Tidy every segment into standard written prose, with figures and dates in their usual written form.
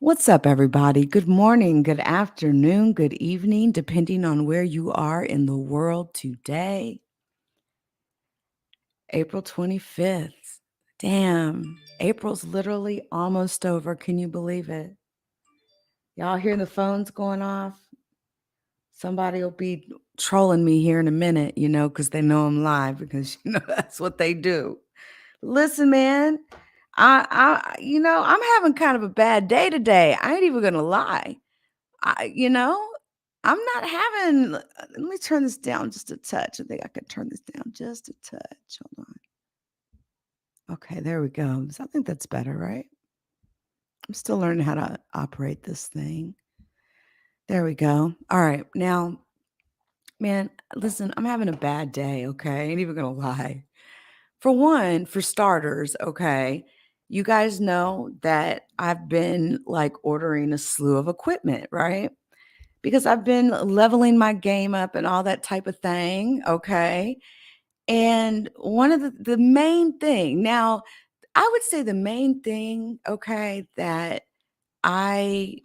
What's up, everybody? Good morning, good afternoon, good evening, depending on where you are in the world today. April 25th. Damn, April's literally almost over. Can you believe it? Y'all hear the phones going off? Somebody will be trolling me here in a minute, because they know I'm live because, that's what they do. Listen, man, I'm having kind of a bad day today. I ain't even gonna lie. I you know, I'm not having let me turn this down just a touch. I think I could turn this down just a touch. Hold on. Okay, there we go. So I think that's better, right? I'm still learning how to operate this thing. There we go. All right. Now, man, listen, I'm having a bad day, okay? I ain't even gonna lie. For one, for starters, okay, you guys know that I've been like ordering a slew of equipment, right? Because I've been leveling my game up and all that type of thing, okay? And one of the main thing now, I would say the main thing, okay, that I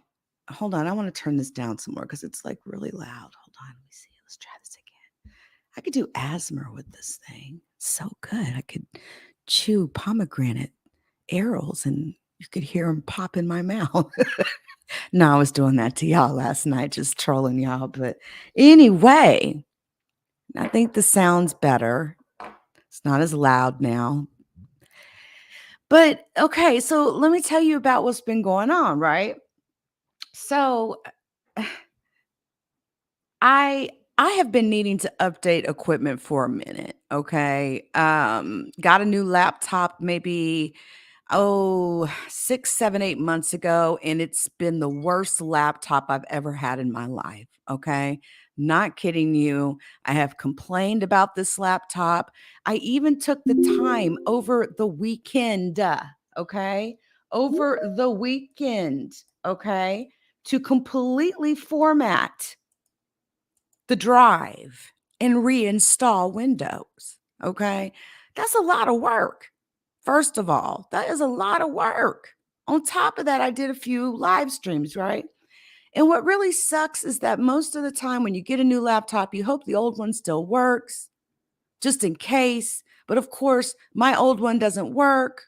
hold on, I want to turn this down some more because it's like really loud. Hold on, let me see. Let's try this again. I could do asthma with this thing. So good. I could chew pomegranate arrows and you could hear them pop in my mouth. No, I was doing that to y'all last night, just trolling y'all. But anyway, I think the sound's better. It's not as loud now. But okay, so let me tell you about what's been going on, right? So I I have been needing to update equipment for a minute, okay? Got a new laptop maybe 6, 7, 8 months ago, and it's been the worst laptop I've ever had in my life, okay? Not kidding you. I have complained about this laptop. I even took the time over the weekend, okay? Over the weekend, okay? To completely format the drive and reinstall Windows, okay? That's a lot of work. First of all, that is a lot of work. On top of that, I did a few live streams, right? And what really sucks is that most of the time when you get a new laptop, you hope the old one still works just in case. But of course, my old one doesn't work.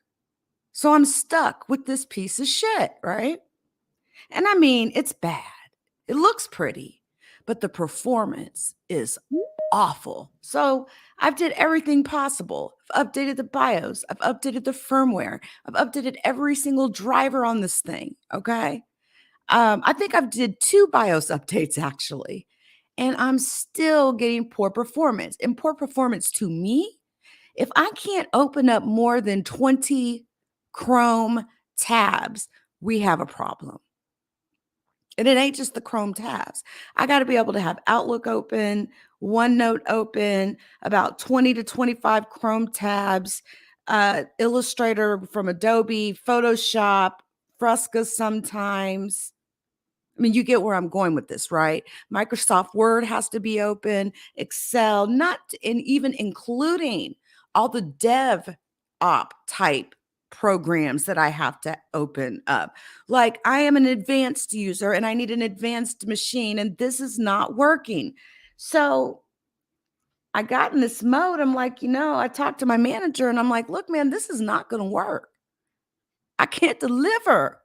So I'm stuck with this piece of shit, right? And I mean, it's bad. It looks pretty, but the performance is awful. So I've did everything possible. I've updated the BIOS. I've updated the firmware. I've updated every single driver on this thing. Okay. I think I've did 2 BIOS updates actually, and I'm still getting poor performance. And poor performance to me, if I can't open up more than 20 Chrome tabs, we have a problem. And it ain't just the Chrome tabs. I got to be able to have Outlook open, OneNote open, about 20 to 25 Chrome tabs, Illustrator from Adobe, Photoshop, Fresca sometimes. I mean, you get where I'm going with this, right? Microsoft Word has to be open, Excel, not and even including all the dev op type programs that I have to open up. Like I am an advanced user and I need an advanced machine and this is not working. So I got in this mode. I'm like, I talked to my manager and I'm like, look, man, this is not going to work. I can't deliver.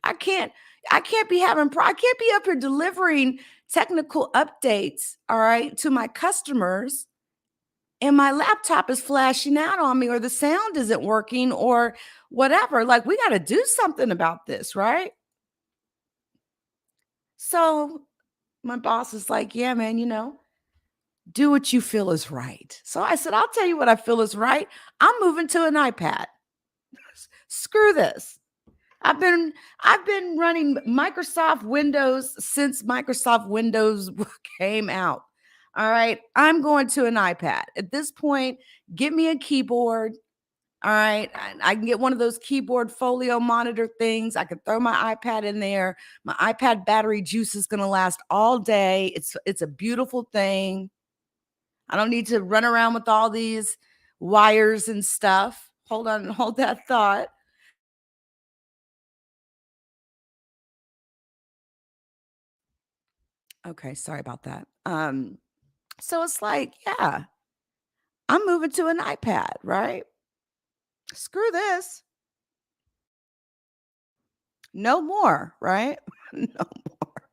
I can't I can't be I can't be up here delivering technical updates, all right, to my customers and my laptop is flashing out on me or the sound isn't working or whatever. Like we got to do something about this, right? So my boss is like, "Yeah, man, do what you feel is right." So I said, "I'll tell you what I feel is right. I'm moving to an iPad. Screw this. I've been running Microsoft Windows since Microsoft Windows came out. All right. I'm going to an iPad. At this point, get me a keyboard. All right. I can get one of those keyboard folio monitor things. I can throw my iPad in there. My iPad battery juice is going to last all day. It's a beautiful thing. I don't need to run around with all these wires and stuff. Hold on, hold that thought. Okay, sorry about that. So it's like, yeah, I'm moving to an iPad, right? Screw this. No more, right? No more.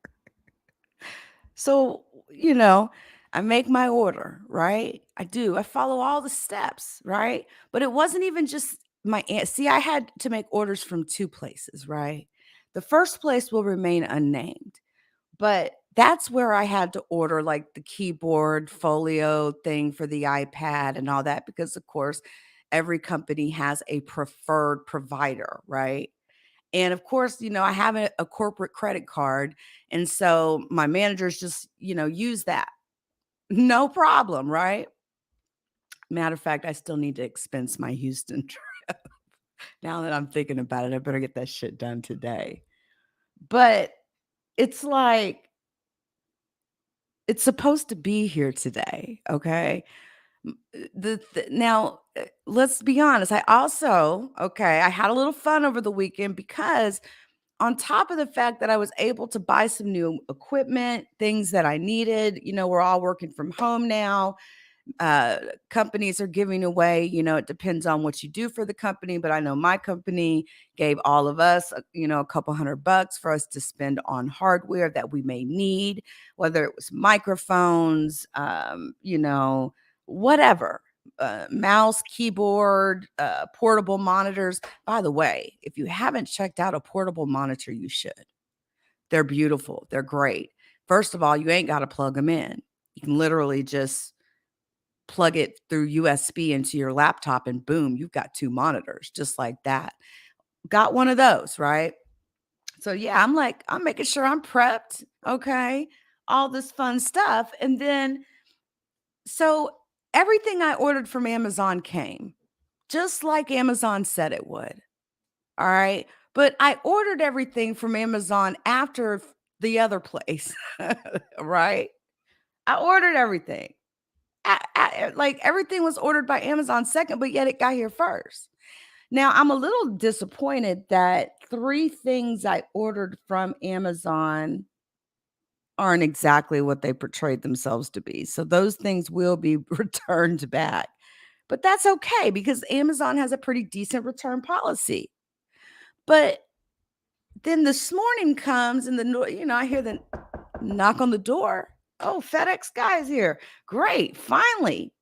So, you know, I make my order, right? I do. I follow all the steps, right? But it wasn't even just my aunt. See, I had to make orders from two places, right? The first place will remain unnamed, but that's where I had to order like the keyboard folio thing for the iPad and all that because, of course, every company has a preferred provider, right? And of course, I have a corporate credit card. And so my managers just, use that. No problem, right? Matter of fact, I still need to expense my Houston trip. Now that I'm thinking about it, I better get that shit done today. But it's like, it's supposed to be here today. Okay. Now, let's be honest. I had a little fun over the weekend because on top of the fact that I was able to buy some new equipment, things that I needed, we're all working from home now. uh, Companies are giving away, it depends on what you do for the company, but I know my company gave all of us, a couple $100 for us to spend on hardware that we may need, whether it was microphones, whatever, mouse, keyboard, portable monitors. By the way, if you haven't checked out a portable monitor, you should. They're beautiful. They're great. First of all, you ain't got to plug them in. You can literally just plug it through USB into your laptop and boom, you've got two monitors just like that. Got one of those, right? So yeah, I'm making sure I'm prepped, okay? All this fun stuff. And then so everything I ordered from Amazon came just like Amazon said it would. All right. But I ordered everything from Amazon after the other place, right? I ordered everything. Like everything was ordered by Amazon second, but yet it got here first. Now I'm a little disappointed that three things I ordered from Amazon aren't exactly what they portrayed themselves to be. So those things will be returned back. But that's okay because Amazon has a pretty decent return policy. But then this morning comes and I hear the knock on the door. Oh, FedEx guy is here. Great. Finally.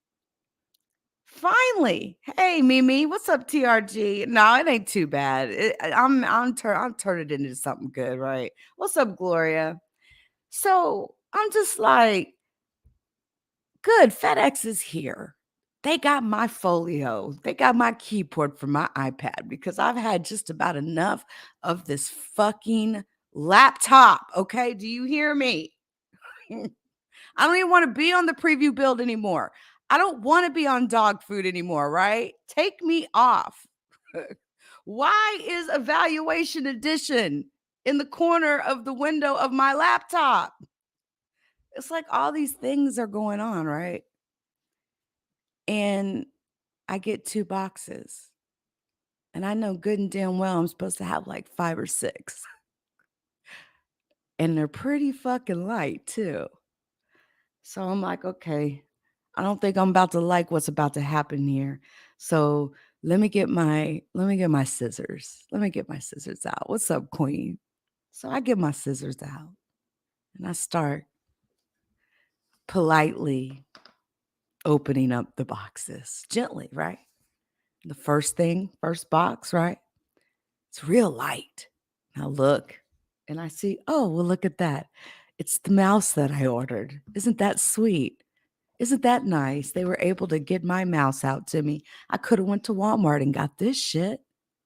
Finally. Hey, Mimi, what's up, TRG? No, it ain't too bad. I'll turn it into something good, right? What's up, Gloria? So I'm just like, good. FedEx is here. They got my folio. They got my keyboard for my iPad because I've had just about enough of this fucking laptop. Okay, do you hear me? I don't even want to be on the preview build anymore. I don't want to be on dog food anymore, right? Take me off. Why is evaluation edition in the corner of the window of my laptop? It's like all these things are going on, right? And I get two boxes. And I know good and damn well I'm supposed to have like five or six. And they're pretty fucking light too. So I'm like, okay, I don't think I'm about to like what's about to happen here. So let me get my scissors. Let me get my scissors out. What's up, Queen? So I get my scissors out and I start politely opening up the boxes gently, right? The first box, right? It's real light. Now look, and I see, oh, well, look at that. It's the mouse that I ordered. Isn't that sweet? Isn't that nice? They were able to get my mouse out to me. I could have went to Walmart and got this shit.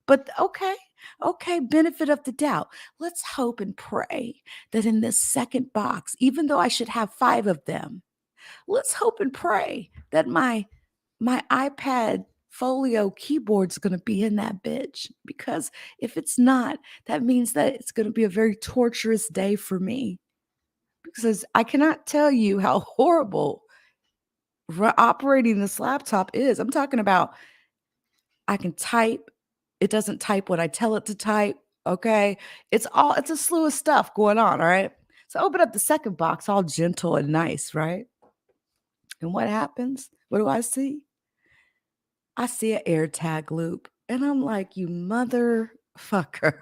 But okay, benefit of the doubt. Let's hope and pray that in this second box, even though I should have five of them, let's hope and pray that my iPad folio keyboard's going to be in that bitch because if it's not, that means that it's going to be a very torturous day for me because I cannot tell you how horrible operating this laptop is. I'm talking about I can type, it doesn't type what I tell it to type, okay? It's a slew of stuff going on, all right? So I open up the second box, all gentle and nice, right? And what happens? What do I see? I see an AirTag loop. And I'm like, you motherfucker.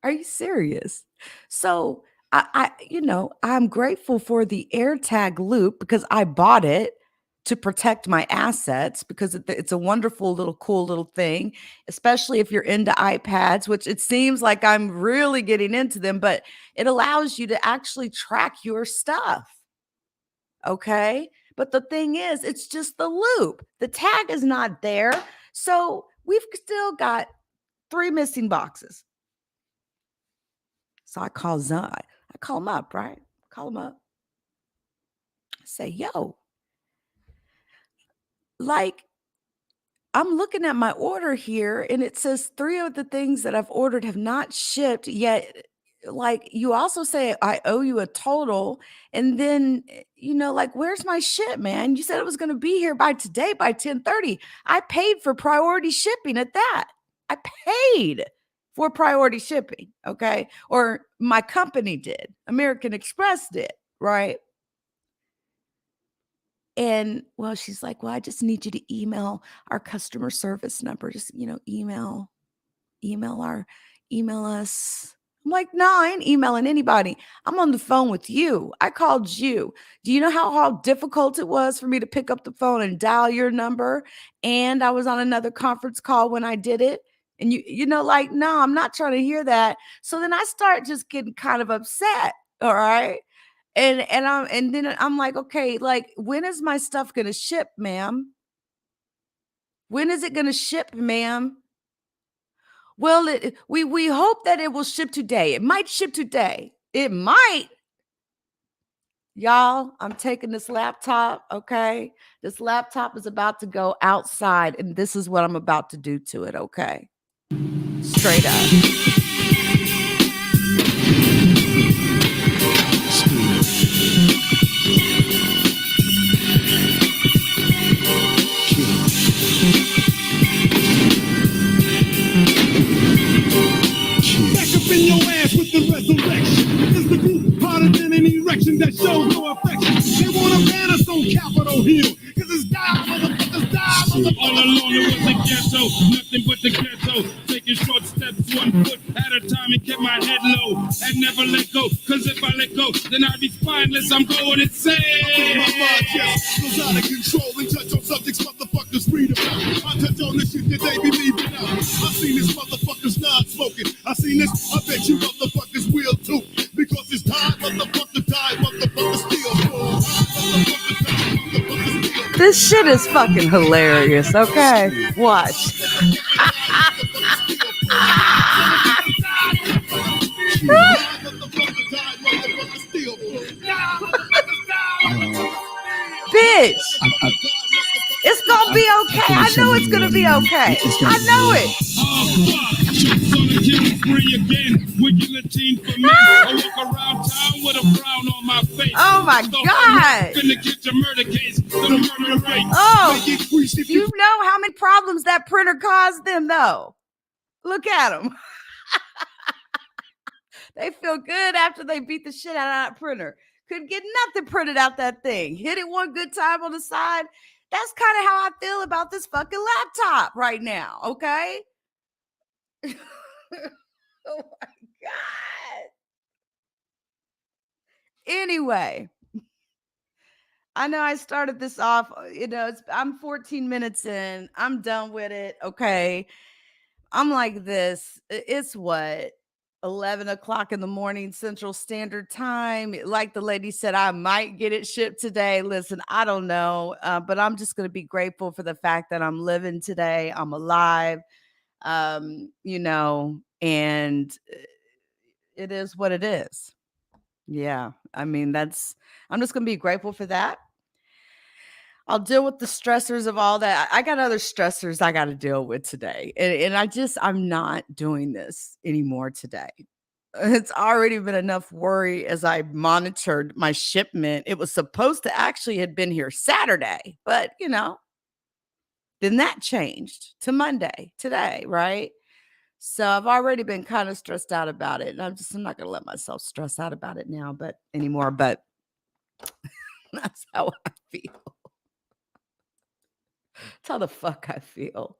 Are you serious? So I'm grateful for the AirTag loop because I bought it to protect my assets because it's a wonderful little cool little thing, especially if you're into iPads, which it seems like I'm really getting into them, but it allows you to actually track your stuff. Okay. But the thing is, it's just the loop. The tag is not there. So we've still got 3 missing boxes. So I call Zon. I call him up, right? Call him up. I say, yo, like, I'm looking at my order here and it says 3 of the things that I've ordered have not shipped yet. Like, you also say I owe you a total. And then, like, where's my ship, man? You said it was going to be here by today, by 10:30. I paid for priority shipping at that. I paid for priority shipping. Okay. Or my company did. American Express did. Right. And well, she's like, well, I just need you to email our customer service number. Just, email our, email us. I'm like, no, I ain't emailing anybody. I'm on the phone with you. I called you. Do you know how difficult it was for me to pick up the phone and dial your number? And I was on another conference call when I did it. And like, no, I'm not trying to hear that. So then I start just getting kind of upset. All right. And then I'm like, okay, like, when is my stuff gonna ship, ma'am? When is it gonna ship, ma'am? Well, we hope that it will ship today. It might ship today. It might. Y'all, I'm taking this laptop, okay? This laptop is about to go outside, and this is what I'm about to do to it, okay? Straight up. Back up in your ass with the resurrection. Is the group harder than an erection that shows no affection? They want to ban us on Capitol Hill, cause it's die, motherfuckers die, motherfuckers. All along it was the ghetto, nothing but the ghetto. Taking short steps, 1 foot at a time and kept my head low and never let go. Cause if I let go, then I'd be spineless. I'm going insane. My mind just goes out of control and touch on subjects motherfuckers read about. I touch on the shit that they be leaving out. I seen this motherfuckers not smoking. I seen this, I bet you motherfuckers will too. Because it's time, motherfuckers die, motherfuckers still fall. This shit is fucking hilarious, okay? Watch. Bitch. It's gonna be okay. I know it's gonna be okay. I know it. Oh my God. Oh, you know how many problems that printer caused them, though. Look at them. They feel good after they beat the shit out of that printer. Couldn't get nothing printed out that thing. Hit it one good time on the side. That's kind of how I feel about this fucking laptop right now, okay? Oh my God. Anyway, I know I started this off, I'm 14 minutes in. I'm done with it, okay? I'm like this. It's what? 11 o'clock in the morning Central Standard Time. Like the lady said, I might get it shipped today. Listen, I don't know, but I'm just going to be grateful for the fact that I'm living today. I'm alive, and it is what it is. Yeah, I mean, I'm just going to be grateful for that. I'll deal with the stressors of all that. I got other stressors I got to deal with today. And I'm not doing this anymore today. It's already been enough worry as I monitored my shipment. It was supposed to actually had been here Saturday, but then that changed to Monday today, right? So I've already been kind of stressed out about it. And I'm not gonna let myself stress out about it now, but anymore. But that's how I feel. That's how the fuck I feel.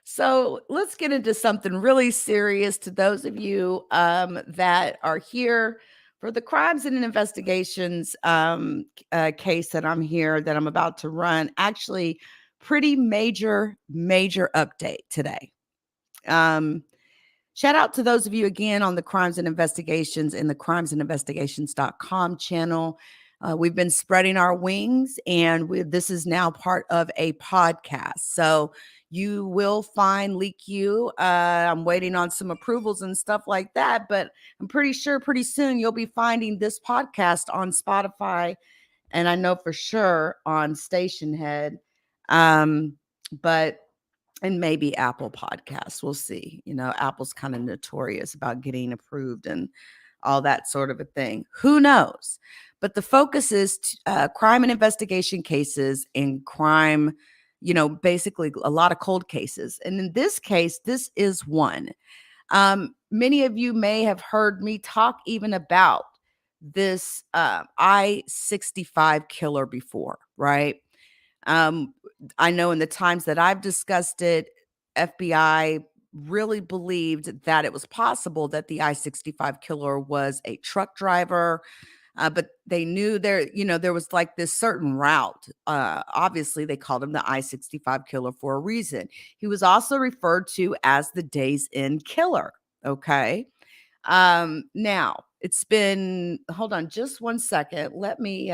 So let's get into something really serious to those of you that are here for the crimes and investigations case that I'm about to run. Actually, pretty major update today. Um, Shout out to those of you again on the Crimes and Investigations in the crimesandinvestigations.com channel. We've been spreading our wings, and this is now part of a podcast. So you will find Leak You. I'm waiting on some approvals and stuff like that, but I'm pretty sure pretty soon you'll be finding this podcast on Spotify, and I know for sure on Station Head. But and maybe Apple Podcasts. We'll see. You know, Apple's kind of notorious about getting approved and all that sort of a thing. Who knows? But the focus is crime and investigation cases and crime, basically a lot of cold cases. And in this case, this is one. Many of you may have heard me talk even about this I-65 killer before, right? Um, I know in the times that I've discussed it, FBI really believed that it was possible that the I-65 killer was a truck driver, but they knew there was like this certain route. Obviously, they called him the I-65 killer for a reason. He was also referred to as the Days Inn killer. Okay. Now it's been, hold on just one second. Let me,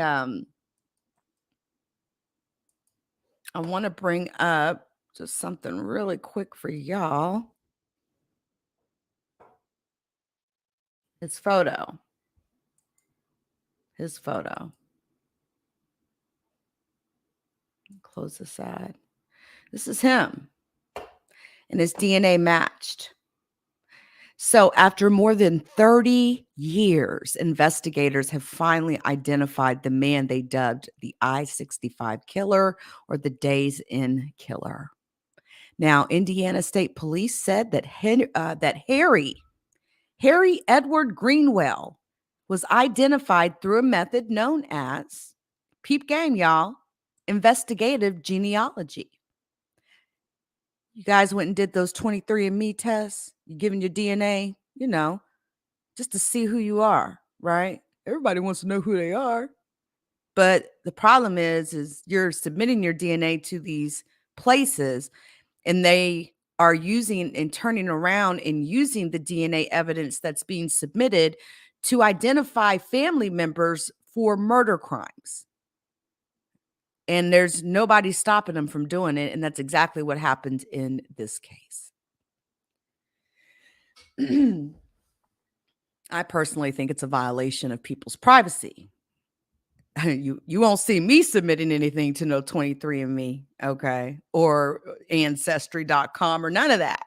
I want to bring up just something really quick for y'all. His photo. His photo. Close this side. This is him. And his DNA matched. So, after more than 30 years, investigators have finally identified the man they dubbed the I-65 killer or the Days Inn killer. Now, Indiana State Police said that Harry Edward Greenwell was identified through a method known as, peep game, y'all, investigative genealogy. You guys went and did those 23andMe tests. You giving your DNA, just to see who you are, right? Everybody wants to know who they are. But the problem is you're submitting your DNA to these places, and they are using and turning around and using the DNA evidence that's being submitted to identify family members for murder crimes. And there's nobody stopping them from doing it. And that's exactly what happened in this case. I personally think it's a violation of people's privacy. You won't see me submitting anything to no 23andMe, okay, or ancestry.com or none of that.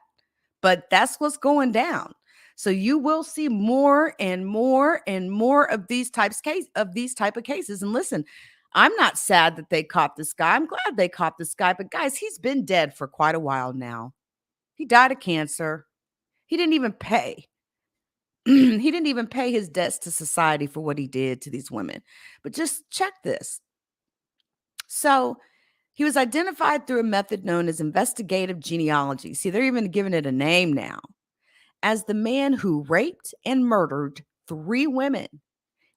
But that's what's going down. So you will see more and more and more of these type of cases. And listen, I'm not sad that they caught this guy. I'm glad they caught this guy. But guys, he's been dead for quite a while now. He died of cancer. He didn't even pay. He didn't even pay his debts to society for what he did to these women. But just check this. So he was identified through a method known as investigative genealogy. See, they're even giving it a name now, as the man who raped and murdered 3 women,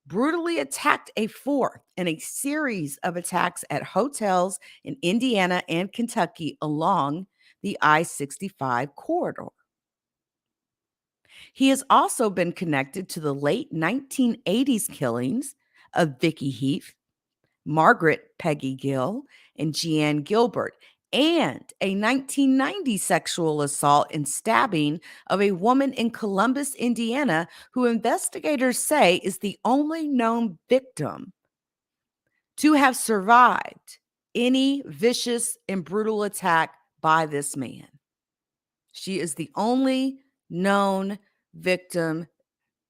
brutally attacked a 4th in a series of attacks at hotels in Indiana and Kentucky along the I-65 corridor. He has also been connected to the late 1980s killings of Vicki Heath, Margaret Peggy Gill, and Jeanne Gilbert, and a 1990 sexual assault and stabbing of a woman in Columbus, Indiana, who investigators say is the only known victim to have survived any vicious and brutal attack by this man. She is the only known victim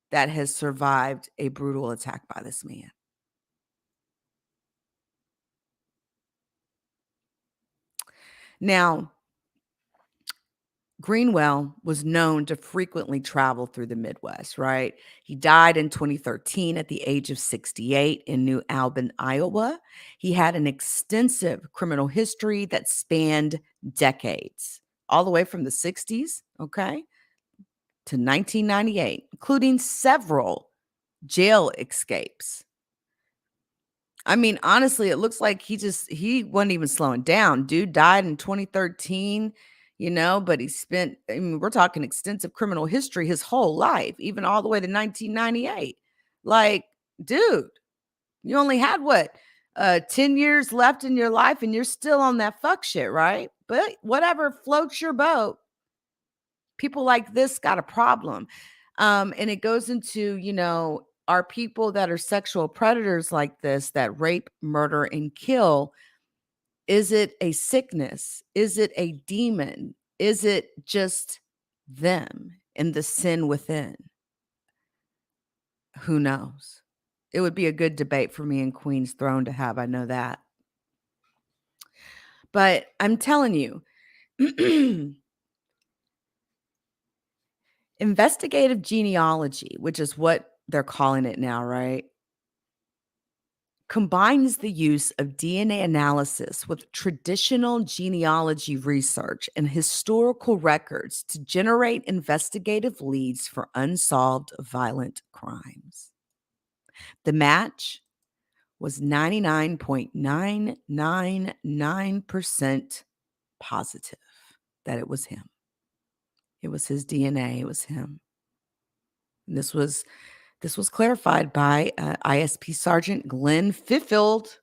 that has survived a brutal attack by this man. Now, Greenwell was known to frequently travel through the Midwest, right? He died in 2013 at the age of 68 in New Albin, Iowa. He had an extensive criminal history that spanned decades, all the way from the 60s, okay, to 1998, including several jail escapes. I mean, honestly, it looks like he wasn't even slowing down. Dude died in 2013, but he spent, I mean, we're talking extensive criminal history his whole life, even all the way to 1998. Like, dude, you only had what? 10 years left in your life and you're still on that fuck shit, right? But whatever floats your boat. People like this got a problem. And it goes into, are people that are sexual predators like this that rape, murder, and kill, is it a sickness? Is it a demon? Is it just them and the sin within? Who knows? It would be a good debate for me and Queen's Throne to have. I know that. But I'm telling you, investigative genealogy, which is what they're calling it now, right, combines the use of DNA analysis with traditional genealogy research and historical records to generate investigative leads for unsolved violent crimes. The match was 99.999% positive that it was him. It was his DNA. It was him. And this was clarified by ISP Sergeant Glenn Fifield.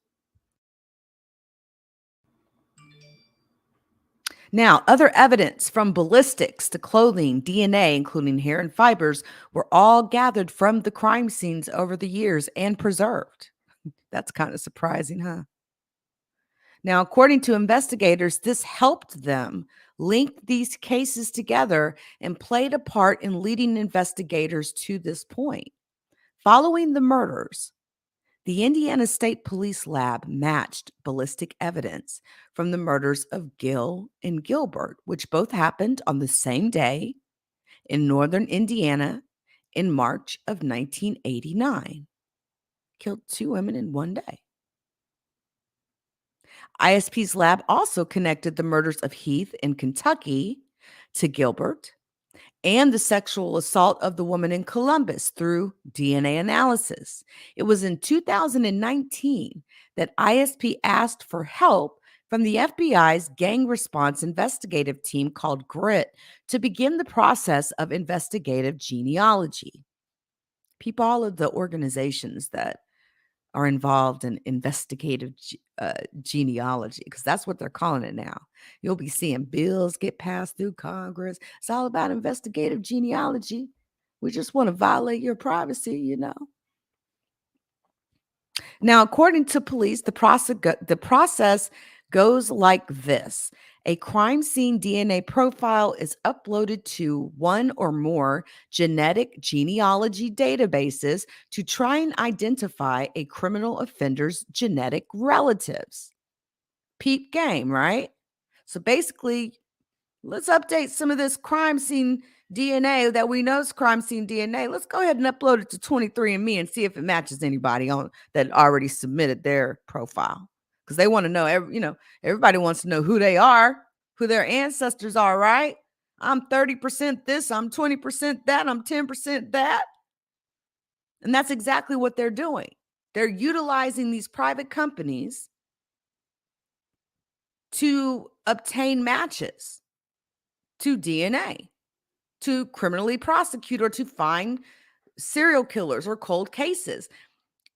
Now, other evidence from ballistics to clothing, DNA, including hair and fibers, were all gathered from the crime scenes over the years and preserved. That's kind of surprising, huh? Now, according to investigators, this helped them link these cases together and played a part in leading investigators to this point. Following the murders, the Indiana State Police Lab matched ballistic evidence from the murders of Gill and Gilbert, which both happened on the same day in northern Indiana in March of 1989. Killed 2 women in one day. ISP's lab also connected the murders of Heath in Kentucky to Gilbert and the sexual assault of the woman in Columbus through DNA analysis. It was in 2019 that ISP asked for help from the FBI's gang response investigative team called GRIT to begin the process of investigative genealogy. People, all of the organizations that are involved in investigative genealogy, because that's what they're calling it now. You'll be seeing bills get passed through Congress. It's all about investigative genealogy. We just want to violate your privacy. Now, according to police, the process goes like this. A crime scene DNA profile is uploaded to one or more genetic genealogy databases to try and identify a criminal offender's genetic relatives. Peep game, right? So basically, let's update some of this crime scene DNA that we know is crime scene DNA. Let's go ahead and upload it to 23andMe and see if it matches anybody on that already submitted their profile. Because they want to know, everybody wants to know who they are, who their ancestors are, right? I'm 30% this, I'm 20% that, I'm 10% that. And that's exactly what they're doing. They're utilizing these private companies to obtain matches to DNA, to criminally prosecute or to find serial killers or cold cases.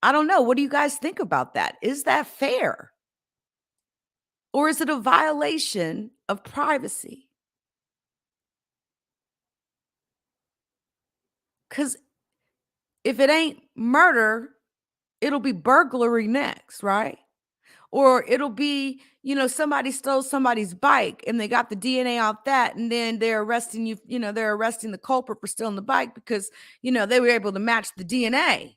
I don't know. What do you guys think about that? Is that fair? Or is it a violation of privacy? Because if it ain't murder, it'll be burglary next, right? Or it'll be, somebody stole somebody's bike and they got the DNA off that, and then they're arresting you, they're arresting the culprit for stealing the bike because, they were able to match the DNA.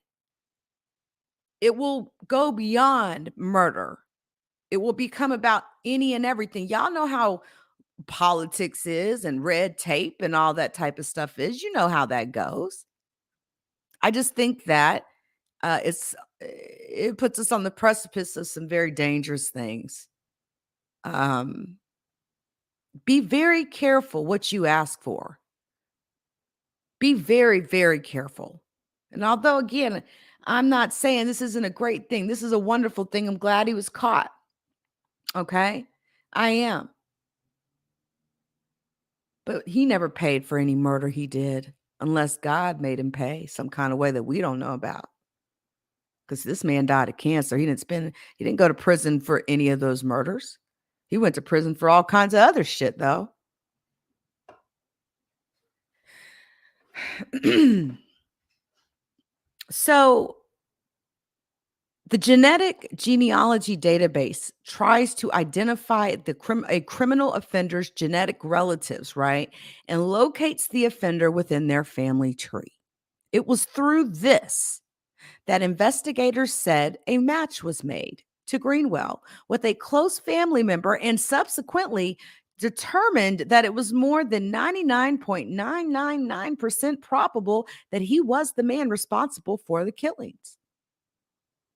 It will go beyond murder. It will become about any and everything. Y'all know how politics is and red tape and all that type of stuff is. You know how that goes. I just think that it puts us on the precipice of some very dangerous things. Um, be very careful what you ask for. Be very, very careful. And although, again, I'm not saying this isn't a great thing, this is a wonderful thing. I'm glad he was caught. Okay, I am. But he never paid for any murder he did, unless God made him pay some kind of way that we don't know about. Because this man died of cancer. He didn't go to prison for any of those murders. He went to prison for all kinds of other shit, though. So the genetic genealogy database tries to identify a criminal offender's genetic relatives, right? And locates the offender within their family tree. It was through this that investigators said a match was made to Greenwell with a close family member and subsequently determined that it was more than 99.999% probable that he was the man responsible for the killings.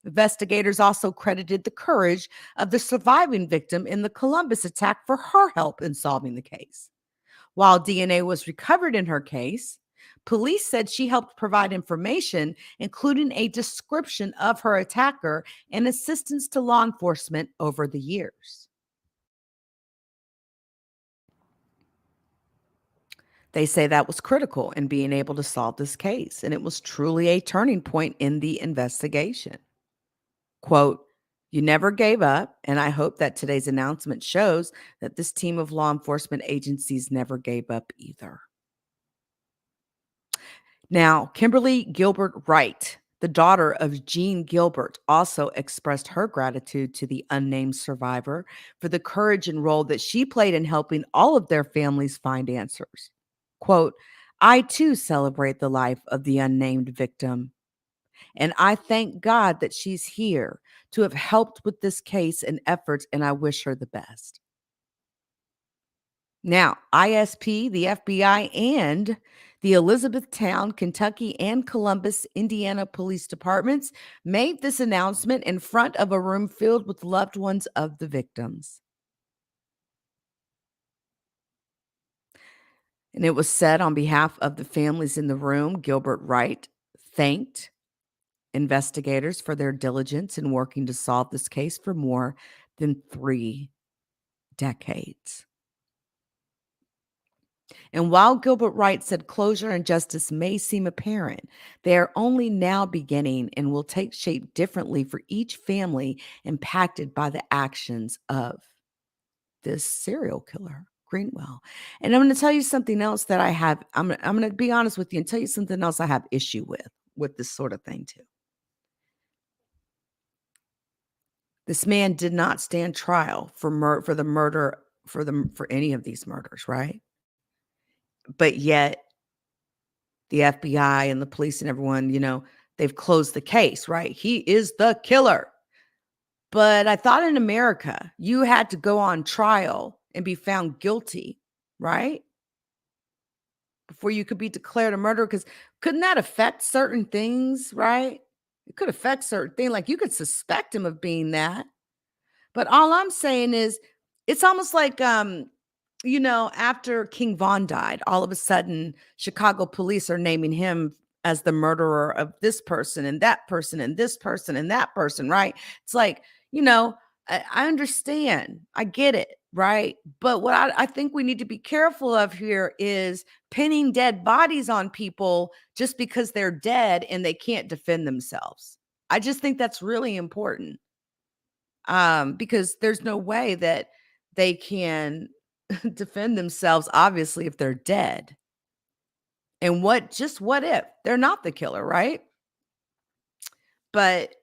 Investigators also credited the courage of the surviving victim in the Columbus attack for her help in solving the case. While DNA was recovered in her case, police said she helped provide information, including a description of her attacker and assistance to law enforcement over the years. They say that was critical in being able to solve this case, and it was truly a turning point in the investigation. Quote, "You never gave up, and I hope that today's announcement shows that this team of law enforcement agencies never gave up either." Now, Kimberly Gilbert Wright, the daughter of Jeanne Gilbert, also expressed her gratitude to the unnamed survivor for the courage and role that she played in helping all of their families find answers. Quote, "I too celebrate the life of the unnamed victim, and I thank God that she's here to have helped with this case and efforts, and I wish her the best." Now, ISP, the FBI, and the Elizabethtown, Kentucky, and Columbus, Indiana police departments made this announcement in front of a room filled with loved ones of the victims. And it was said on behalf of the families in the room, Gilbert Wright thanked investigators for their diligence in working to solve this case for more than 3 decades. And while Gilbert Wright said closure and justice may seem apparent, they are only now beginning and will take shape differently for each family impacted by the actions of this serial killer, Greenwell. And I'm going to tell you something else that I'm going to be honest with you and tell you something else I have issue with this sort of thing too. This man did not stand trial for the murder for any of these murders, right? But yet the FBI and the police and everyone, they've closed the case, right? He is the killer. But I thought in America, you had to go on trial and be found guilty, right? Before you could be declared a murderer. Because couldn't that affect certain things, right? It could affect certain things. Like you could suspect him of being that. But all I'm saying is it's almost like after King Von died, all of a sudden Chicago police are naming him as the murderer of this person and that person and this person and that person, right? It's like, I understand. I get it, right? But what I think we need to be careful of here is pinning dead bodies on people just because they're dead and they can't defend themselves. I just think that's really important. Because there's no way that they can defend themselves, obviously, if they're dead. And what if they're not the killer, right? But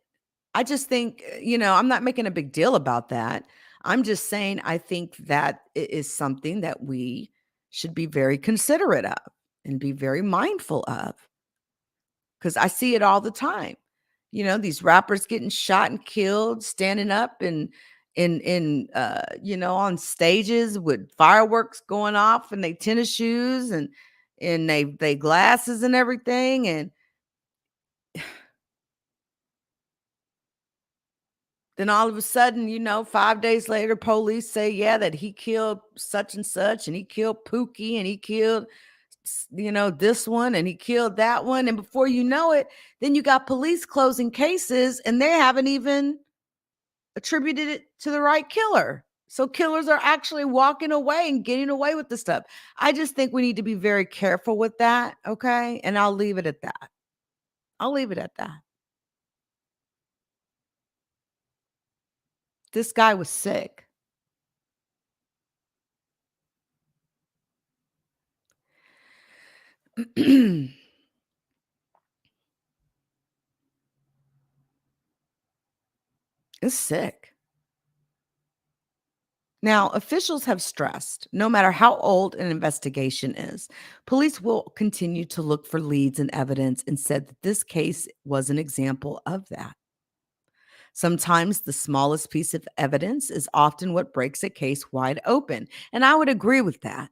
I just think, I'm not making a big deal about that. I'm just saying I think that it is something that we should be very considerate of and be very mindful of. Because I see it all the time. These rappers getting shot and killed, standing up and on stages with fireworks going off and they tennis shoes and they glasses and everything. And then all of a sudden, 5 days later, police say, yeah, that he killed such and such, and he killed Pookie, and he killed, this one, and he killed that one. And before you know it, then you got police closing cases, and they haven't even attributed it to the right killer. So killers are actually walking away and getting away with the stuff. I just think we need to be very careful with that, okay? And I'll leave it at that. I'll leave it at that. This guy was sick. It's sick. Now, officials have stressed no matter how old an investigation is, police will continue to look for leads and evidence and said that this case was an example of that. Sometimes the smallest piece of evidence is often what breaks a case wide open. And I would agree with that.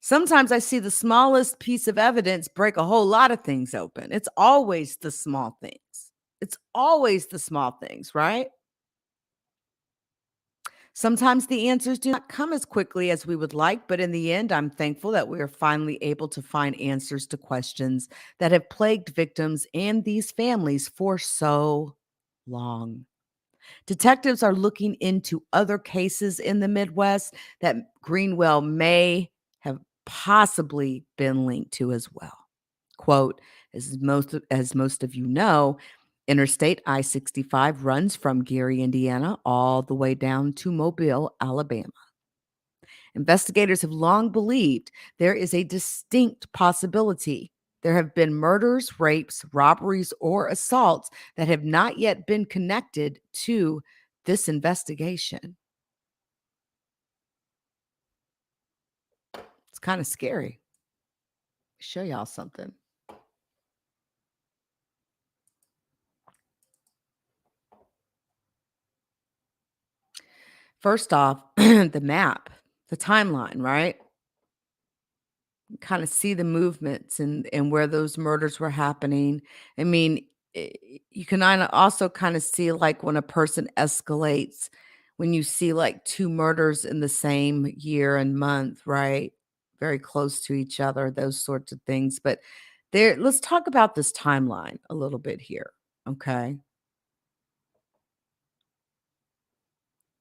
Sometimes I see the smallest piece of evidence break a whole lot of things open. It's always the small things. It's always the small things, right? Sometimes the answers do not come as quickly as we would like, but in the end, I'm thankful that we are finally able to find answers to questions that have plagued victims and these families for so long. Detectives are looking into other cases in the Midwest that Greenwell may have possibly been linked to as well. Quote, as most of you know, Interstate I-65 runs from Gary, Indiana, all the way down to Mobile, Alabama. Investigators have long believed there is a distinct possibility there have been murders, rapes, robberies, or assaults that have not yet been connected to this investigation. It's kind of scary. Show y'all something. First off, the map, the timeline, right? Kind of see the movements and where those murders were happening. I mean, you can also kind of see like when a person escalates, when you see like two murders in the same year and month, right? Very close to each other, those sorts of things. But let's talk about this timeline a little bit here, okay?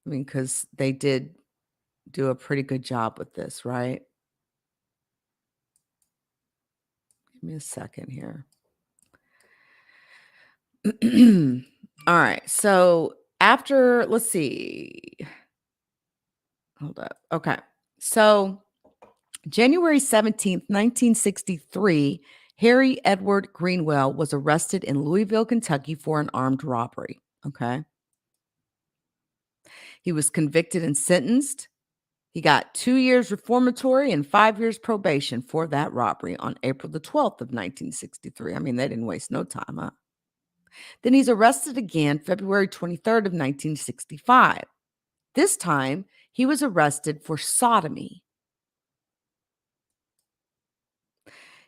I mean, because they did do a pretty good job with this, right? Give me a second here. All right. So after, let's see. Hold up. Okay. So January 17th, 1963, Harry Edward Greenwell was arrested in Louisville, Kentucky for an armed robbery. Okay. He was convicted and sentenced. He got 2 years reformatory and 5 years probation for that robbery on April the 12th of 1963. I mean, they didn't waste no time, huh? Then he's arrested again February 23rd of 1965. This time, he was arrested for sodomy.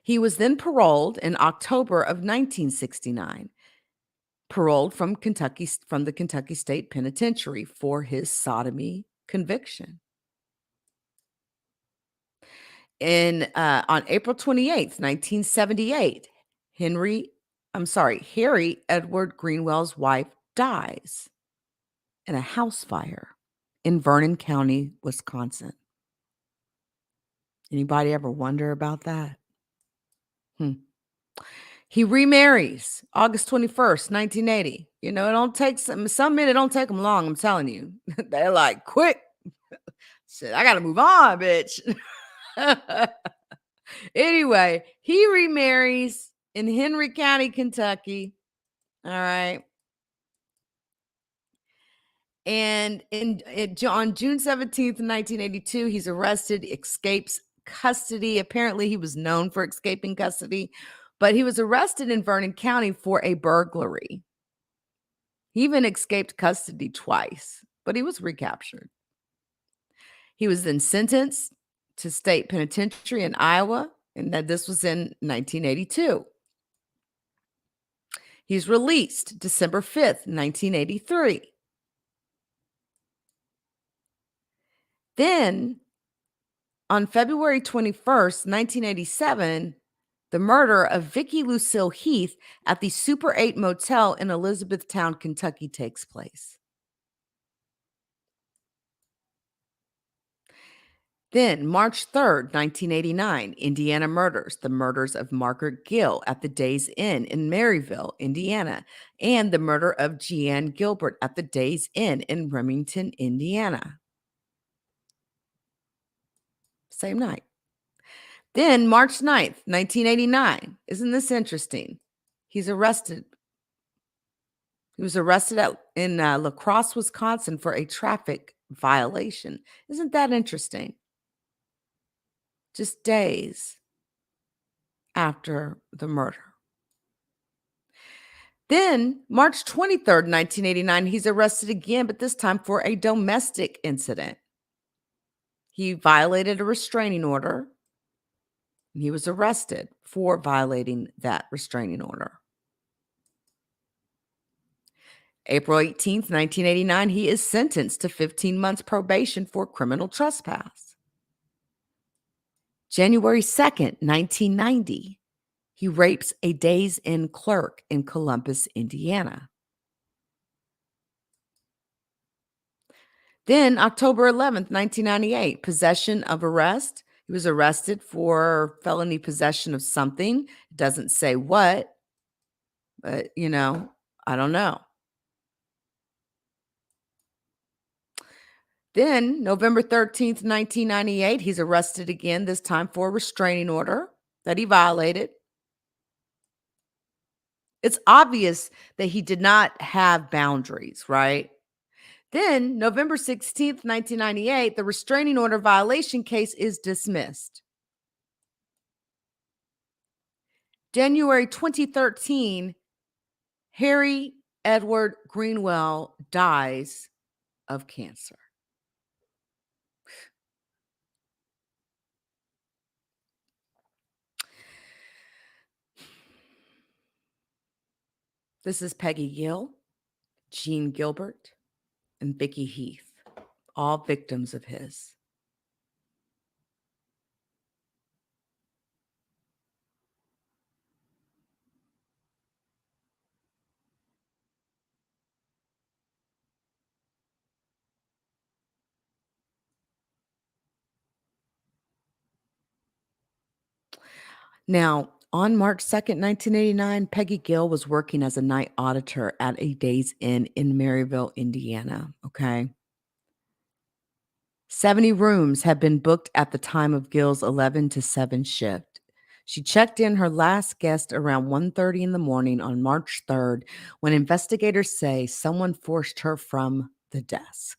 He was then paroled in October of 1969, paroled from the Kentucky State Penitentiary for his sodomy conviction. On April 28th, 1978, Harry Edward Greenwell's wife dies in a house fire in Vernon County, Wisconsin. Anybody ever wonder about that? He remarries August 21st, 1980. It don't take some men, it don't take them long, I'm telling you. They're like, quick. Shit, I got to move on, bitch. Anyway, he remarries in Henry County, Kentucky. All right. And on June 17th, 1982, he's arrested, escapes custody. Apparently, he was known for escaping custody, but he was arrested in Vernon County for a burglary. He even escaped custody twice. but he was recaptured. He was then sentenced to state penitentiary in Iowa, and that this was in 1982. He's released December 5th, 1983. Then, on February 21st, 1987, the murder of Vicki Lucille Heath at the Super 8 Motel in Elizabethtown, Kentucky takes place. Then, March 3rd, 1989, Indiana murders, the murders of Margaret Gill at the Days Inn in Maryville, Indiana, and the murder of Jeanne Gilbert at the Days Inn in Remington, Indiana. Same night. Then, March 9th, 1989. Isn't this interesting? He's arrested. He was arrested in La Crosse, Wisconsin for a traffic violation. Isn't that interesting? Just days after the murder. Then, March 23rd, 1989, he's arrested again, but this time for a domestic incident. He violated a restraining order, and he was arrested for violating that restraining order. April 18th, 1989, he is sentenced to 15 months probation for criminal trespass. January 2nd, 1990, he rapes a Days Inn clerk in Columbus, Indiana. Then, October 11th, 1998, possession of arrest. He was arrested for felony possession of something. It doesn't say what, but, I don't know. Then, November 13th, 1998, he's arrested again, this time for a restraining order that he violated. It's obvious that he did not have boundaries, right? Then, November 16th, 1998, the restraining order violation case is dismissed. January 2013, Harry Edward Greenwell dies of cancer. This is Peggy Gill, Jeanne Gilbert, and Vicki Heath, all victims of his. Now, on March 2nd, 1989, Peggy Gill was working as a night auditor at a Days Inn in Maryville, Indiana, okay? 70 rooms had been booked at the time of Gill's 11 to 7 shift. She checked in her last guest around 1:30 in the morning on March 3rd when investigators say someone forced her from the desk.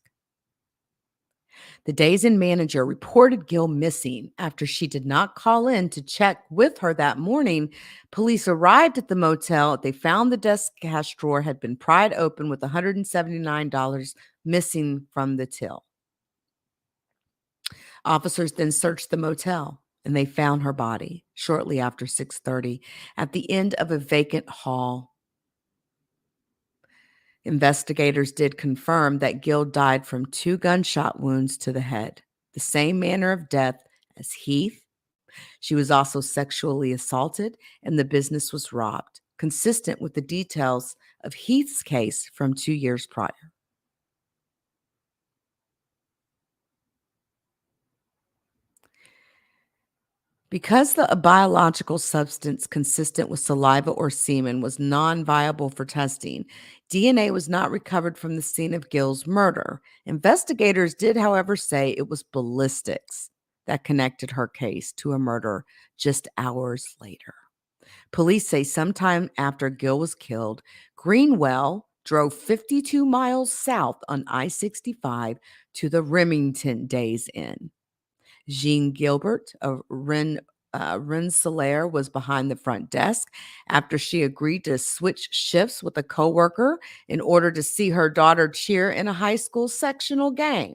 The Days Inn manager reported Gill missing after she did not call in to check with her that morning. Police arrived at the motel. They found the desk cash drawer had been pried open with $179 missing from the till. Officers then searched the motel, and they found her body shortly after 6:30 at the end of a vacant hall. Investigators did confirm that Gill died from 2 gunshot wounds to the head, the same manner of death as Heath. She was also sexually assaulted, and the business was robbed, consistent with the details of Heath's case from 2 years prior. Because the biological substance consistent with saliva or semen was non-viable for testing, DNA was not recovered from the scene of Gill's murder. Investigators did, however, say it was ballistics that connected her case to a murder just hours later. Police say sometime after Gill was killed, Greenwell drove 52 miles south on I-65 to the Remington Days Inn. Jeanne Gilbert, a Rensselaer was behind the front desk after she agreed to switch shifts with a coworker in order to see her daughter cheer in a high school sectional game.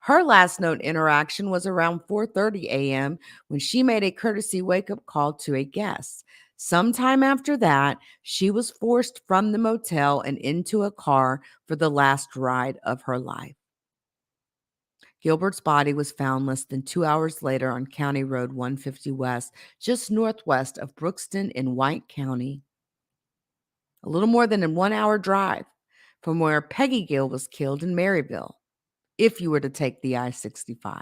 Her last known interaction was around 4:30 a.m. when she made a courtesy wake-up call to a guest. Sometime after that, she was forced from the motel and into a car for the last ride of her life. Gilbert's body was found less than 2 hours later on County Road 150 West, just northwest of Brookston in White County, a little more than a 1-hour drive from where Peggy Gill was killed in Maryville, if you were to take the I-65.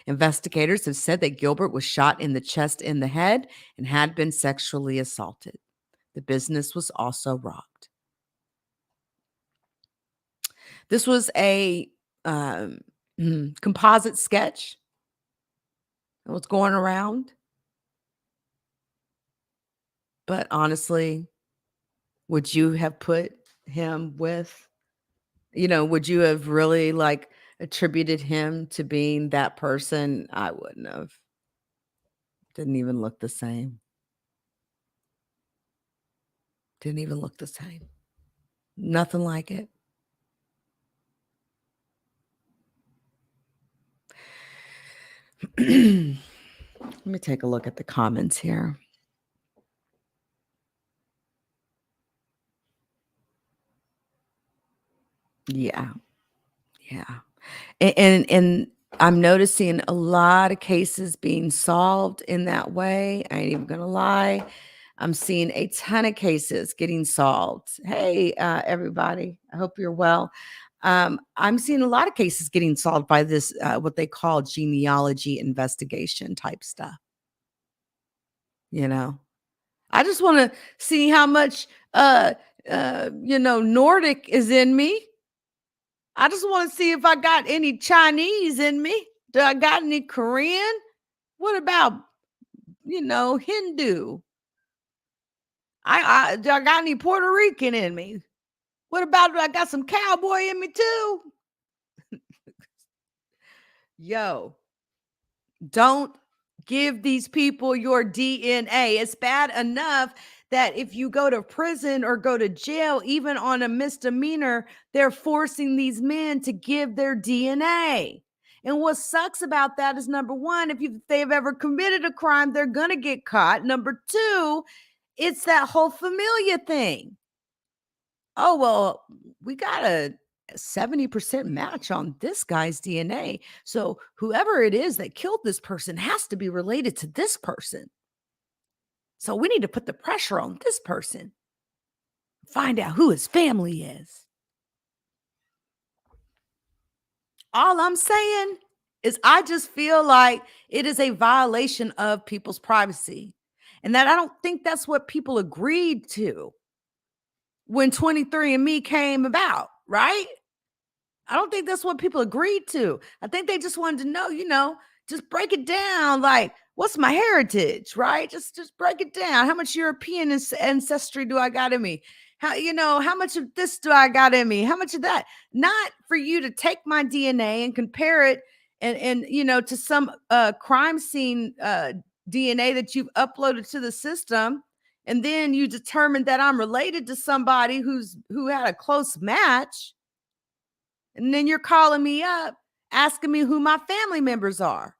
Investigators have said that Gilbert was shot in the chest and the head and had been sexually assaulted. The business was also robbed. This was a composite sketch that was going around. But honestly, would you have put him with, would you have really attributed him to being that person? I wouldn't have. Didn't even look the same. Didn't even look the same. Nothing like it. Let me take a look at the comments here. Yeah. And I'm noticing a lot of cases being solved in that way. I ain't even gonna lie. I'm seeing a ton of cases getting solved. Hey, everybody, I hope you're well. I'm seeing a lot of cases getting solved by this, what they call genealogy investigation type stuff. I just want to see how much, Nordic is in me. I just want to see if I got any Chinese in me. Do I got any Korean? What about, Hindu? Do I got any Puerto Rican in me? What about, do I got some cowboy in me too? Yo, don't give these people your DNA. It's bad enough that if you go to prison or go to jail, even on a misdemeanor, they're forcing these men to give their DNA. And what sucks about that is, number one, if they've ever committed a crime, they're going to get caught. Number two, it's that whole familia thing. Oh, well, we got a 70% match on this guy's DNA. So whoever it is that killed this person has to be related to this person. So we need to put the pressure on this person. Find out who his family is. All I'm saying is I just feel like it is a violation of people's privacy. And that I don't think that's what people agreed to when 23andMe came about, right? I don't think that's what people agreed to. I think they just wanted to know, just break it down. Like, what's my heritage, right? Just break it down. How much European ancestry do I got in me? How much of this do I got in me? How much of that? Not for you to take my DNA and compare it and to some crime scene DNA that you've uploaded to the system. And then you determine that I'm related to somebody who had a close match. And then you're calling me up, asking me who my family members are.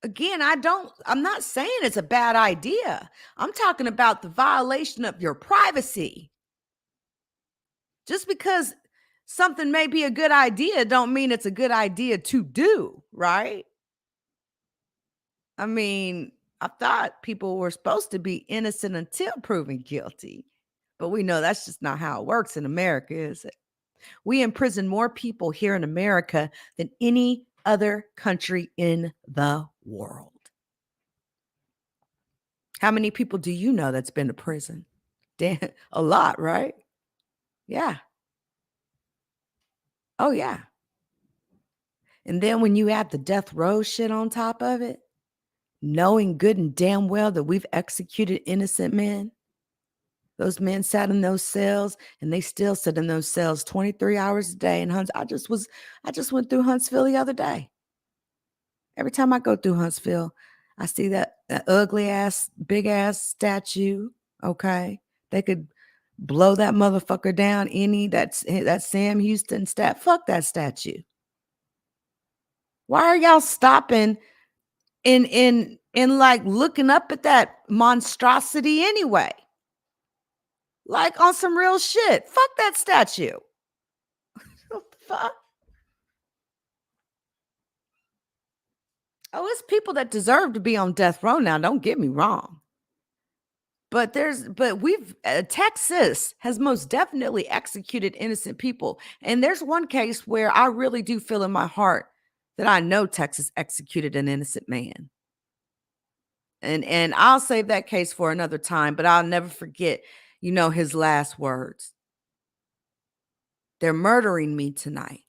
Again, I'm not saying it's a bad idea. I'm talking about the violation of your privacy. Just because something may be a good idea don't mean it's a good idea to do, right? I mean, I thought people were supposed to be innocent until proven guilty. But we know that's just not how it works in America, is it? We imprison more people here in America than any other country in the world. How many people do you know that's been to prison? Damn, a lot, right? Yeah. Oh, yeah. And then when you add the death row shit on top of it, knowing good and damn well that we've executed innocent men, those men sat in those cells and they still sit in those cells 23 hours a day. And I just went through Huntsville the other day. Every time I go through Huntsville, I see that ugly ass, big ass statue. Okay. They could blow that motherfucker down that Sam Houston fuck that statue. Why are y'all stopping in like looking up at that monstrosity anyway? Like on some real shit. Fuck that statue. What the fuck? Oh, it's people that deserve to be on death row now. Don't get me wrong. But Texas has most definitely executed innocent people. And there's one case where I really do feel in my heart that I know Texas executed an innocent man. And I'll save that case for another time, but I'll never forget, his last words. They're murdering me tonight.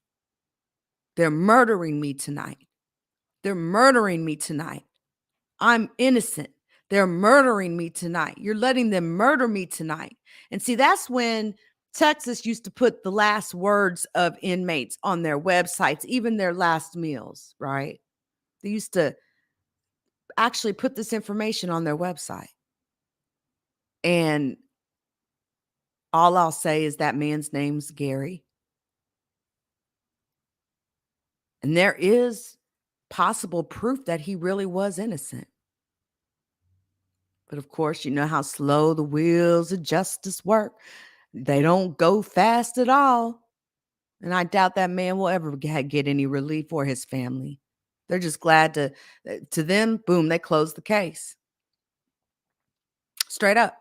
They're murdering me tonight. They're murdering me tonight. I'm innocent. They're murdering me tonight. You're letting them murder me tonight. And see, that's when Texas used to put the last words of inmates on their websites, even their last meals, right? They used to actually put this information on their website. And all I'll say is that man's name's Gary. And there is possible proof that he really was innocent. But of course, you know how slow the wheels of justice work. They don't go fast at all. And I doubt that man will ever get any relief for his family. They're just glad to them, boom, they close the case. Straight up.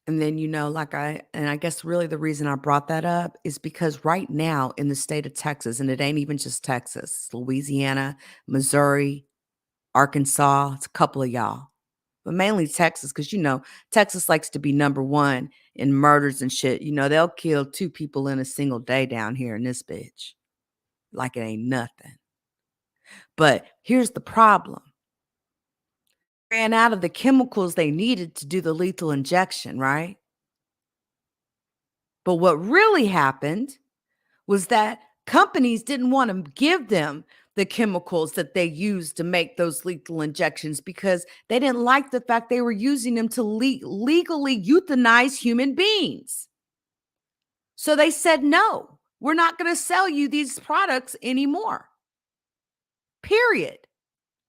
And then, I guess really the reason I brought that up is because right now in the state of Texas, and it ain't even just Texas, it's Louisiana, Missouri, Arkansas, it's a couple of y'all, but mainly Texas, because, Texas likes to be number one in murders and shit. They'll kill 2 people in a single day down here in this bitch. Like it ain't nothing. But here's the problem. Ran out of the chemicals they needed to do the lethal injection, right? But what really happened was that companies didn't want to give them the chemicals that they used to make those lethal injections because they didn't like the fact they were using them to legally euthanize human beings. So they said, no, we're not going to sell you these products anymore. Period.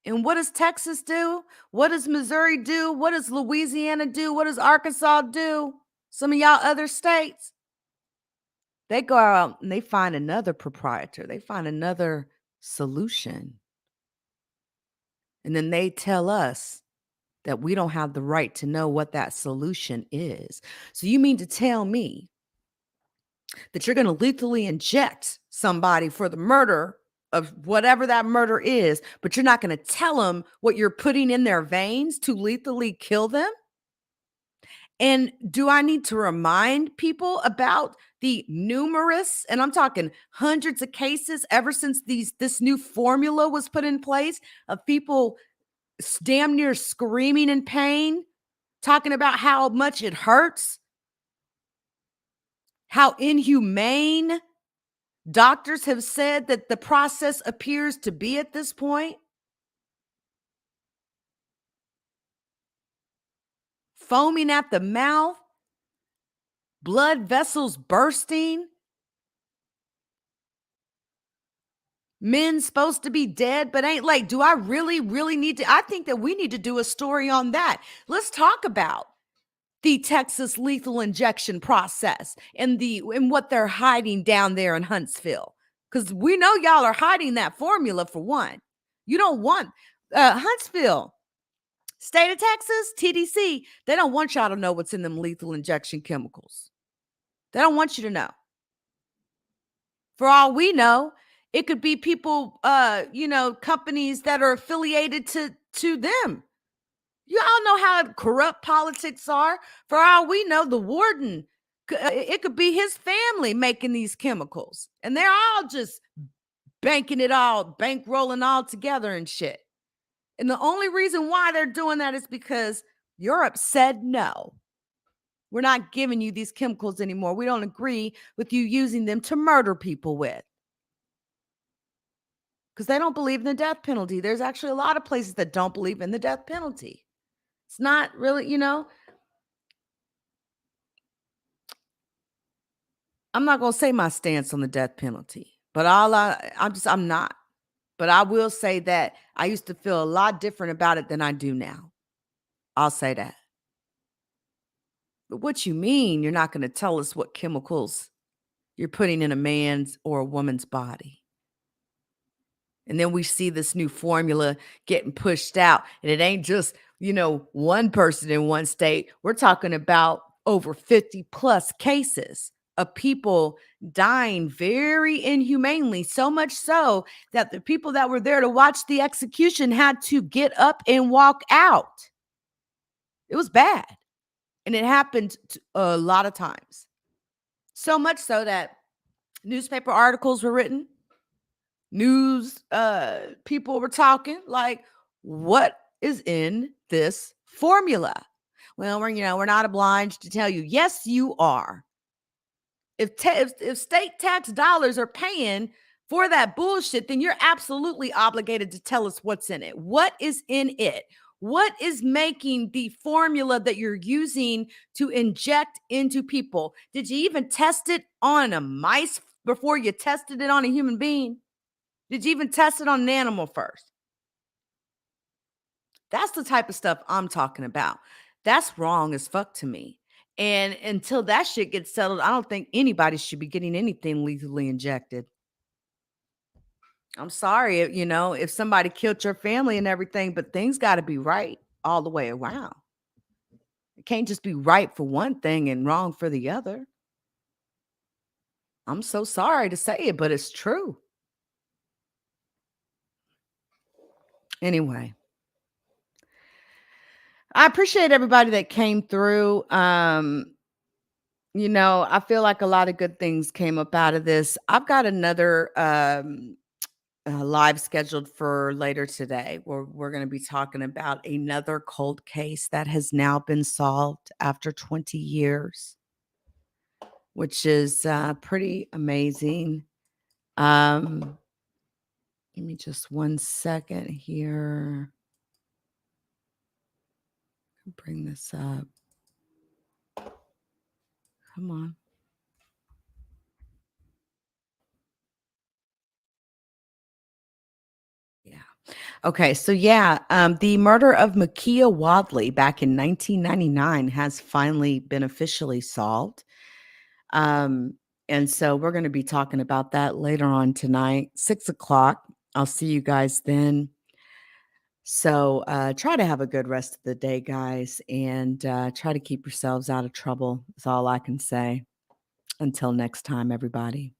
And what does Texas do? What does Missouri do? What does Louisiana do? What does Arkansas do? Some of y'all other states. They go out and they find another proprietor. They find another solution. And then they tell us that we don't have the right to know what that solution is. So you mean to tell me that you're going to lethally inject somebody for the murder of whatever that murder is, but you're not going to tell them what you're putting in their veins to lethally kill them? And do I need to remind people about the numerous, and I'm talking hundreds of cases ever since this new formula was put in place of people damn near screaming in pain, talking about how much it hurts, how inhumane doctors have said that the process appears to be at this point? Foaming at the mouth, blood vessels bursting, men supposed to be dead, but ain't. Like, do I really, really need to? I think that we need to do a story on that. Let's talk about the Texas lethal injection process and what they're hiding down there in Huntsville. Because we know y'all are hiding that formula for one. You don't want Huntsville, state of Texas, TDC, they don't want y'all to know what's in them lethal injection chemicals. They don't want you to know. For all we know, it could be people, companies that are affiliated to them. You all know how corrupt politics are. For all we know, the warden, it could be his family making these chemicals. And they're all just bankrolling all together and shit. And the only reason why they're doing that is because Europe said no. We're not giving you these chemicals anymore. We don't agree with you using them to murder people with. Because they don't believe in the death penalty. There's actually a lot of places that don't believe in the death penalty. It's not really, I'm not going to say my stance on the death penalty, but I'm not. But I will say that I used to feel a lot different about it than I do now. I'll say that. But what you mean you're not going to tell us what chemicals you're putting in a man's or a woman's body? And then we see this new formula getting pushed out. And it ain't just, one person in one state. We're talking about over 50 plus cases of people dying very inhumanely, so much so that the people that were there to watch the execution had to get up and walk out. It was bad. And it happened a lot of times. So much so that newspaper articles were written, news people were talking like, what is in this formula? Well, we're not obliged to tell you. Yes, you are. If state tax dollars are paying for that bullshit, then you're absolutely obligated to tell us what's in it. What is in it? What is making the formula that you're using to inject into people? Did you even test it on a mice before you tested it on a human being? Did you even test it on an animal first? That's the type of stuff I'm talking about. That's wrong as fuck to me. And until that shit gets settled, I don't think anybody should be getting anything lethally injected. I'm sorry, if somebody killed your family and everything, but things got to be right all the way around. It can't just be right for one thing and wrong for the other. I'm so sorry to say it, but it's true. Anyway, I appreciate everybody that came through. I feel like a lot of good things came up out of this. I've got another live scheduled for later today where we're going to be talking about another cold case that has now been solved after 20 years, which is pretty amazing. Give me just 1 second here. Bring this up. Come on. Yeah. Okay. So the murder of Makia Wadley back in 1999 has finally been officially solved. And so we're going to be talking about that later on tonight, 6:00. I'll see you guys then. So try to have a good rest of the day, guys, and try to keep yourselves out of trouble. Is all I can say. Until next time, everybody.